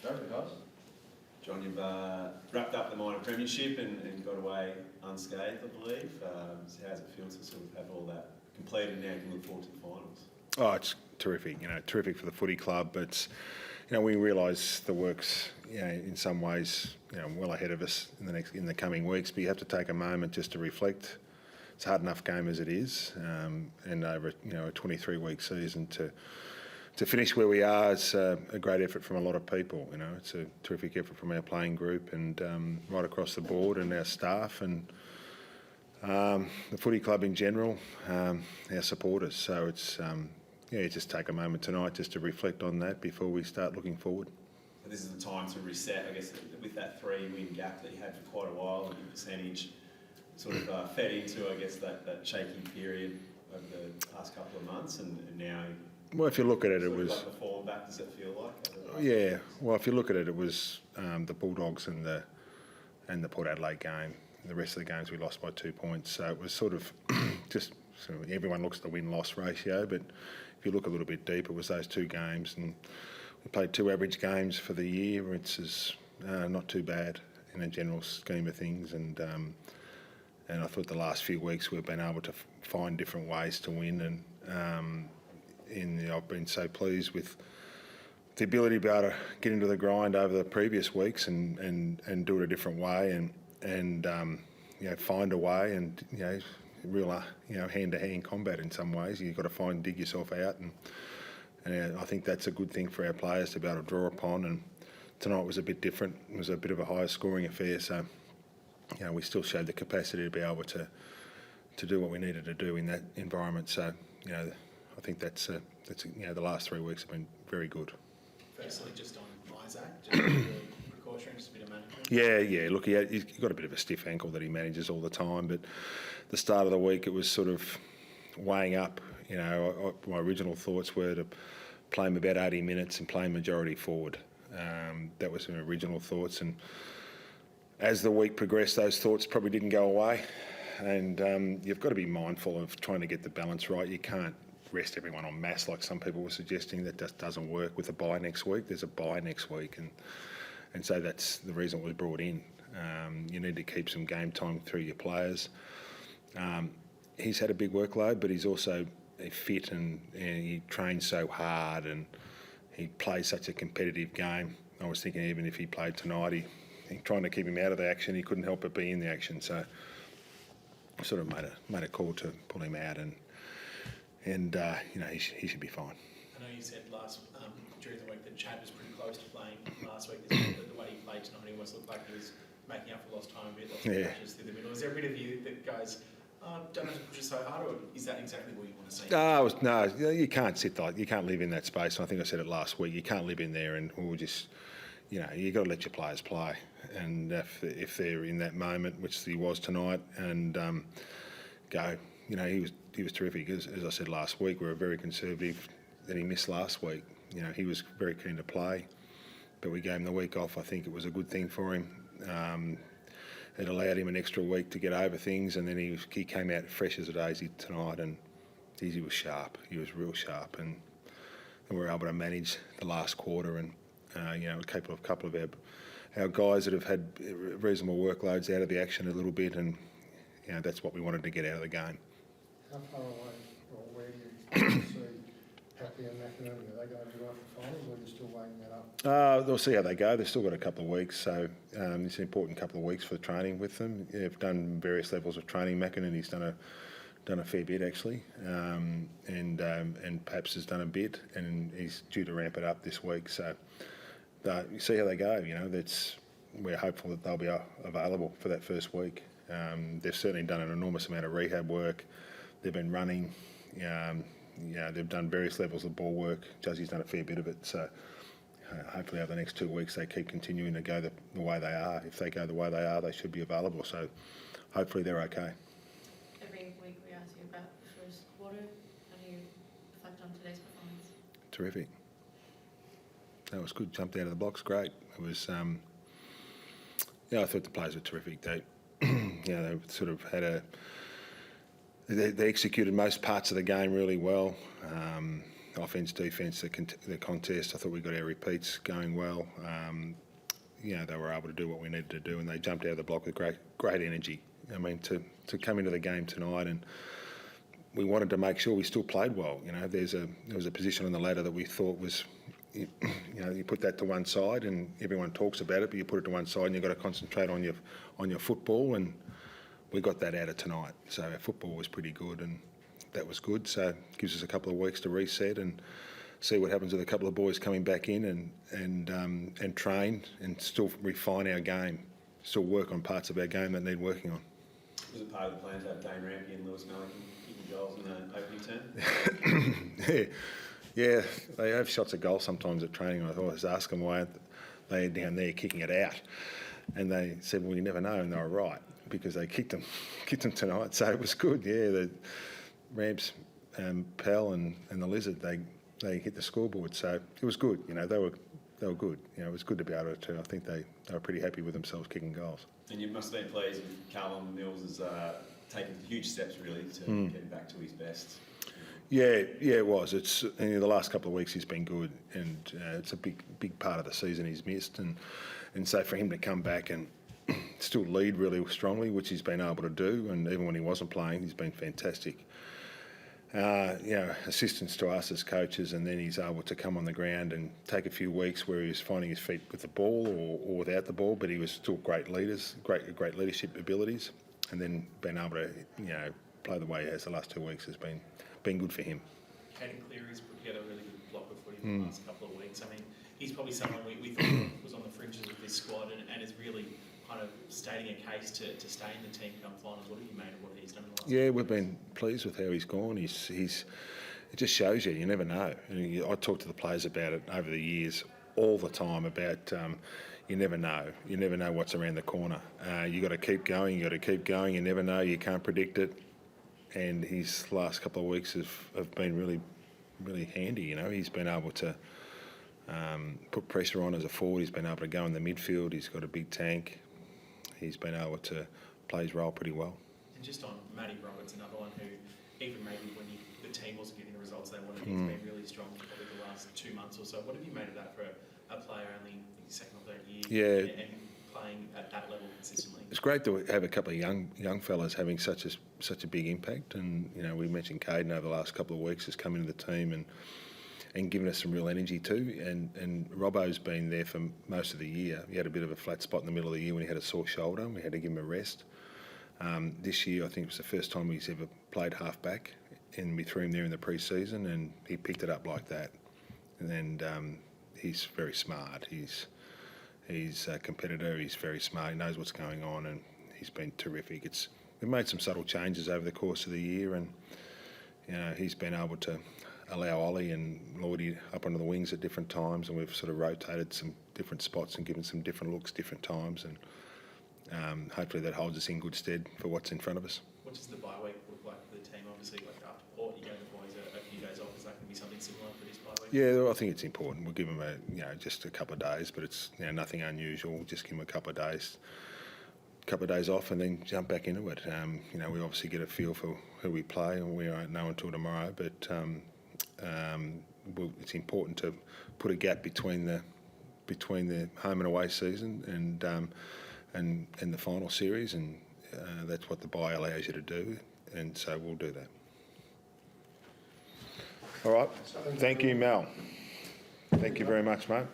John, you've wrapped up the Minor Premiership and got away unscathed, I believe. So how's it feel to sort of have all that completed now and look forward to the finals? Oh, it's terrific. Terrific for the footy club. But we realise the work's in some ways well ahead of us in the coming weeks. But you have to take a moment just to reflect. It's a hard enough game as it is, and over a 23-week season to finish where we are, it's a great effort from a lot of people. It's a terrific effort from our playing group and right across the board, and our staff and the footy club in general, our supporters. So it's just take a moment tonight just to reflect on that before we start looking forward. So this is the time to reset, I guess, with that 3-win gap that you had for quite a while, and your percentage sort of fed into, I guess, that shaky period over the past couple of months, and now. Well, if you look at it, it was like the fall back. Does it feel like? Yeah. Well, if you look at it, it was the Bulldogs and the Port Adelaide game. The rest of the games we lost by 2 points. So it was sort of just everyone looks at the win-loss ratio, but if you look a little bit deeper, it was those 2 games, and we played 2 average games for the year, which is not too bad in a general scheme of things. And I thought the last few weeks we've been able to find different ways to win, and I've been so pleased with the ability to be able to get into the grind over the previous weeks and do it a different way and find a way and real hand-to-hand combat in some ways. You've got to dig yourself out, and I think that's a good thing for our players to be able to draw upon. And tonight was a bit different. It was a bit of a higher scoring affair, so we still showed the capacity to be able to do what we needed to do in that environment. So I think that's the last 3 weeks have been very good. Firstly, just on Isaac, just a precaution, just a bit of management. Yeah. Look, he's got a bit of a stiff ankle that he manages all the time, but the start of the week it was sort of weighing up. My original thoughts were to play him about 80 minutes and play him majority forward. That was my original thoughts, and as the week progressed, those thoughts probably didn't go away. And you've got to be mindful of trying to get the balance right. You can't rest everyone en masse like some people were suggesting. That just doesn't work with a bye next week. There's a bye next week, and so that's the reason it was brought in. You need to keep some game time through your players. He's had a big workload, but he's also fit and he trains so hard and he plays such a competitive game. I was thinking even if he played tonight, trying to keep him out of the action, he couldn't help but be in the action. So I sort of made a call to pull him out, and he should be fine. I know you said during the week that Chad was pretty close to playing last week. The way he played tonight, he almost looked like he was making up for lost time a bit, lots of catches through the middle. Is there a bit of you that goes, don't have to push it so hard, or is that exactly what you want to see? No, you can't sit like you can't live in that space. I think I said it last week. You can't live in there, and we'll just, you've got to let your players play. And if they're in that moment, which he was tonight, and go. He was terrific. As I said last week, we were very conservative. Then he missed last week. He was very keen to play, but we gave him the week off. I think it was a good thing for him. It allowed him an extra week to get over things, and then he came out fresh as a daisy tonight, and he was sharp. He was real sharp, and we were able to manage the last quarter, and a couple of our guys that have had reasonable workloads out of the action a little bit, and that's what we wanted to get out of the game. How far away, or where do you see Happy and McInerney? Are they going to go for finals, or are you still weighing that up? They'll see how they go. They've still got a couple of weeks, so it's an important couple of weeks for training with them. They've done various levels of training. McInerney's done a fair bit actually, and Paps has done a bit, and he's due to ramp it up this week. So you see how they go. We're hopeful that they'll be available for that first week. They've certainly done an enormous amount of rehab work. They've been running. They've done various levels of ball work. Juzzy's done a fair bit of it. So hopefully over the next 2 weeks they keep continuing to go the way they are. If they go the way they are, they should be available. So hopefully they're okay. Every week we ask you about the first quarter. How do you reflect on today's performance? Terrific. That was good. Jumped out of the blocks. Great. It was. I thought the players were terrific. They sort of had they executed most parts of the game really well. offence, defence, the contest. I thought we got our repeats going well. They were able to do what we needed to do, and they jumped out of the block with great energy. I mean, to come into the game tonight, and we wanted to make sure we still played well. There was a position on the ladder that we thought was, you put that to one side, and everyone talks about it, but you put it to one side, and you've got to concentrate on your football, and we got that out of tonight. So our football was pretty good, and that was good. So it gives us a couple of weeks to reset and see what happens with a couple of boys coming back in and train and still refine our game, still work on parts of our game that need working on. Was it part of the plan to have Dane Rampy and Lewis Melican kicking goals in the opening term? Yeah, they have shots at goal sometimes at training. I always ask them why they down there kicking it out, and they said, "Well, you never know," and they were right because they kicked them tonight. So it was good. Yeah, the Ramps, Pell, and the Lizard they hit the scoreboard. So it was good. They were good. It was good to be able to. I think they were pretty happy with themselves kicking goals. And you must have been pleased with Callum Mills has taken huge steps really to get back to his best. Yeah, it was. It's the last couple of weeks he's been good, and it's a big part of the season he's missed, and so for him to come back and still lead really strongly, which he's been able to do, and even when he wasn't playing, he's been fantastic. Assistance to us as coaches, and then he's able to come on the ground and take a few weeks where he was finding his feet with the ball or without the ball, but he was still great great leadership abilities, and then being able to play the way he has the last 2 weeks has been good for him. Caden Cleary's put together a really good block of footy in the last couple of weeks. I mean, he's probably someone we thought was on the fringes of this squad and is really kind of stating a case to stay in the team come finals. What have you made of what he's done in the last? Yeah, we've been pleased with how he's gone. It just shows you never know. I talk to the players about it over the years all the time about you never know. You never know what's around the corner. You got to keep going. You never know. You can't predict it. And his last couple of weeks have been really, really handy. He's been able to put pressure on as a forward. He's been able to go in the midfield. He's got a big tank. He's been able to play his role pretty well. And just on Matty Roberts, another one who, even maybe when the team wasn't getting the results they wanted, he's been really strong for probably the last 2 months or so. What have you made of that for a player only second or third year and playing at that level consistently? It's great to have a couple of young fellas having such a big impact, and we mentioned Caden over the last couple of weeks has come into the team and given us some real energy too. And Robbo's been there for most of the year. He had a bit of a flat spot in the middle of the year when he had a sore shoulder, and we had to give him a rest. This year, I think it was the first time he's ever played half-back, and we threw him there in the pre-season, and he picked it up like that. And he's very smart. He's a competitor. He's very smart. He knows what's going on, and he's been terrific. We've made some subtle changes over the course of the year, and he's been able to allow Ollie and Lloydie up onto the wings at different times, and we've sort of rotated some different spots and given some different looks different times, and hopefully that holds us in good stead for what's in front of us. What does the bye week look like for the team? Obviously, like after Port, you gave the boys a few days off. Is that going to be something similar for this bye week? Yeah, I think it's important. We'll give them just a couple of days, but it's nothing unusual. We'll just give them a couple of days off, and then jump back into it. We obviously get a feel for who we play, and we won't know until tomorrow. But it's important to put a gap between the home and away season and the final series, and that's what the bye allows you to do, and so we'll do that. All right. Thank you, Mel. Thank you very much, mate.